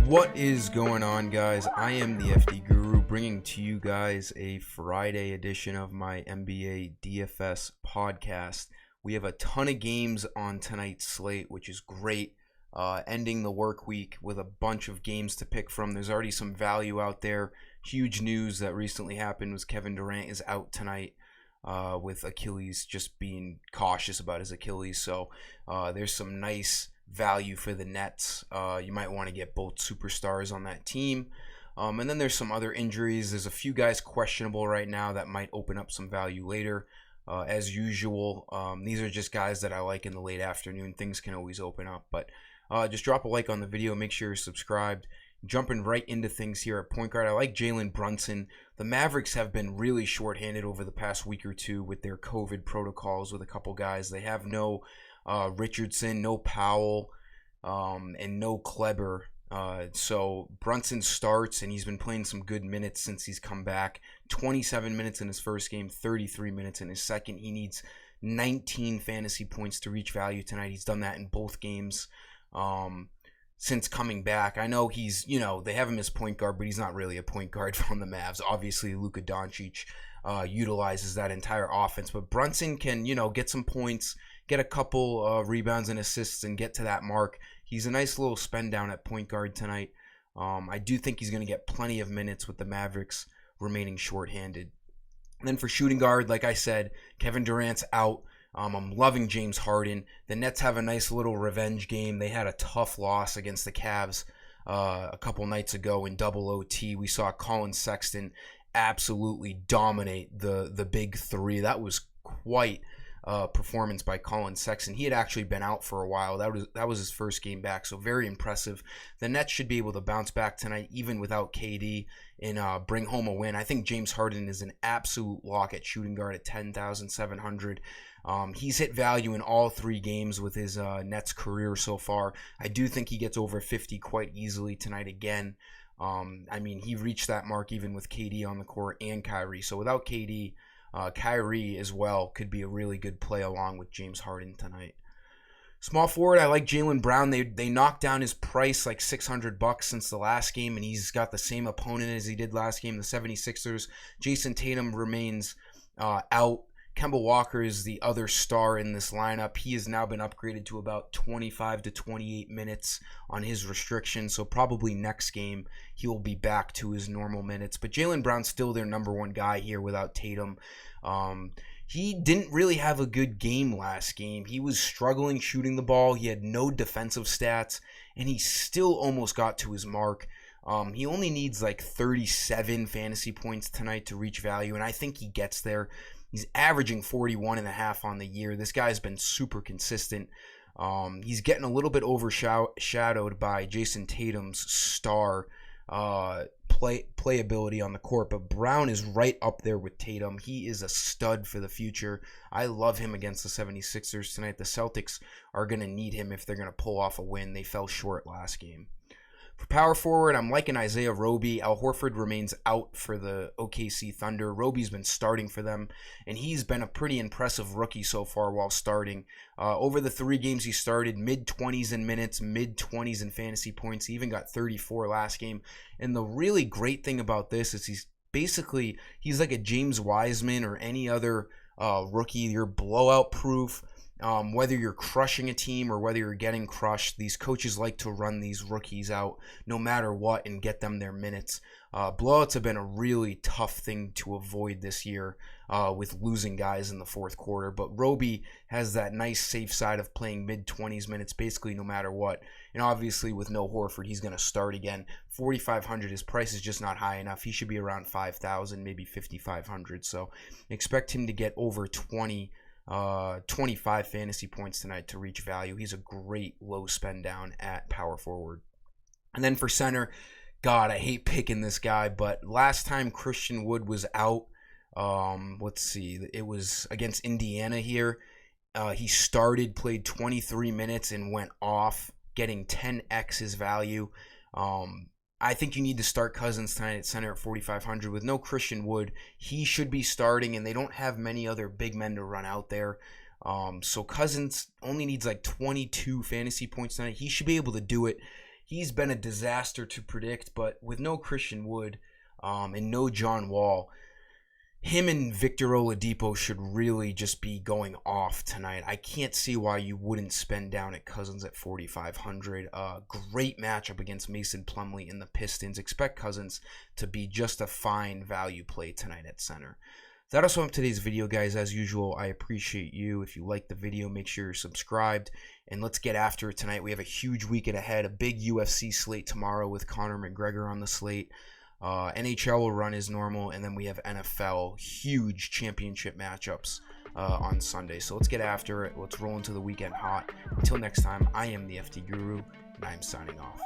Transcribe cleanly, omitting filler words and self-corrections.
What is going on, guys? I am the FD Guru, bringing to you guys a Friday edition of my NBA DFS podcast. We have a ton of games on tonight's slate, which is great. Ending the work week with a bunch of games to pick from. There's already some value out there. Huge news that recently happened was Kevin Durant is out tonight with Achilles, just being cautious about his Achilles. So there's some nice value for the Nets. You might want to get both superstars on that team. And then there's some other injuries. There's a few guys questionable right now that might open up some value later. As usual, these are just guys that I like in the late afternoon. Things can always open up. But just drop a like on the video. Make sure you're subscribed. Jumping right into things here at point guard, I like Jalen Brunson. The Mavericks have been really shorthanded over the past week or two with their COVID protocols with a couple guys. They have no Richardson, no Powell, and no Kleber. So Brunson starts, and he's been playing some good minutes since he's come back. 27 minutes in his first game, 33 minutes in his second. He needs 19 fantasy points to reach value tonight. He's done that in both games since coming back. I know he's, they have him as point guard, but he's not really a point guard from the Mavs. Obviously, Luka Doncic utilizes that entire offense, but Brunson can, get some points, get a couple rebounds and assists, and get to that mark. He's a nice little spend down at point guard tonight. I do think he's going to get plenty of minutes with the Mavericks remaining shorthanded. And then for shooting guard, like I said, Kevin Durant's out. I'm loving James Harden. The Nets have a nice little revenge game. They had a tough loss against the Cavs a couple nights ago in double OT. We saw Colin Sexton absolutely dominate the big three. That was quite performance by Colin Sexton. He had actually been out for a while. That was his first game back, so very impressive. The Nets should be able to bounce back tonight, even without KD, and bring home a win. I think James Harden is an absolute lock at shooting guard at 10,700. He's hit value in all three games with his Nets career so far. I do think he gets over 50 quite easily tonight again. He reached that mark even with KD on the court and Kyrie. So without KD, Kyrie as well could be a really good play along with James Harden tonight. Small forward, I like Jaylen Brown. They knocked down his price like $600 since the last game, and he's got the same opponent as he did last game, the 76ers. Jason Tatum remains out. Kemba Walker is the other star in this lineup. He has now been upgraded to about 25 to 28 minutes on his restriction, so probably next game he will be back to his normal minutes. But Jaylen Brown's still their number one guy here without Tatum. He didn't really have a good game last game. He was struggling shooting the ball. He had no defensive stats, and he still almost got to his mark. He only needs like 37 fantasy points tonight to reach value, and I think he gets there. He's averaging 41.5 on the year. This guy's been super consistent. He's getting a little bit overshadowed by Jason Tatum's star playability on the court, but Brown is right up there with Tatum. He is a stud for the future. I love him against the 76ers tonight. The Celtics are going to need him if they're going to pull off a win. They fell short last game. For power forward, I'm liking Isaiah Roby. Al Horford remains out for the OKC Thunder. Roby's been starting for them, and he's been a pretty impressive rookie so far while starting. Over the 3 games he started, mid-20s in minutes, mid-20s in fantasy points. He even got 34 last game. And the really great thing about this is he's like a James Wiseman or any other rookie. You're blowout proof. Whether you're crushing a team or whether you're getting crushed, these coaches like to run these rookies out no matter what and get them their minutes. Blowouts have been a really tough thing to avoid this year with losing guys in the fourth quarter. But Roby has that nice safe side of playing mid-20s minutes basically no matter what. And obviously with no Horford, he's going to start again. 4,500, his price is just not high enough. He should be around 5,000, maybe 5,500. So expect him to get over 25 fantasy points tonight to reach value. He's a great low spend down at power forward. And then for center, God, I hate picking this guy, but last time Christian Wood was out, it was against Indiana here. He started, played 23 minutes, and went off, getting 10x his value. I think you need to start Cousins tonight at center at 4,500 with no Christian Wood. He should be starting, and they don't have many other big men to run out there. So Cousins only needs like 22 fantasy points tonight. He should be able to do it. He's been a disaster to predict, but with no Christian Wood and no John Wall, him and Victor Oladipo should really just be going off tonight. I can't see why you wouldn't spend down at Cousins at 4,500. Great matchup against Mason Plumlee and the Pistons. Expect Cousins to be just a fine value play tonight at center. That also up today's video, guys. As usual, I appreciate you. If you like the video, make sure you're subscribed, and let's get after it tonight. We have a huge weekend ahead, a big UFC slate tomorrow with Conor McGregor on the slate. NHL will run as normal, and then we have NFL huge championship matchups on Sunday. So let's get after it. Let's roll into the weekend hot. Until next time, I am the FD Guru, and I am signing off.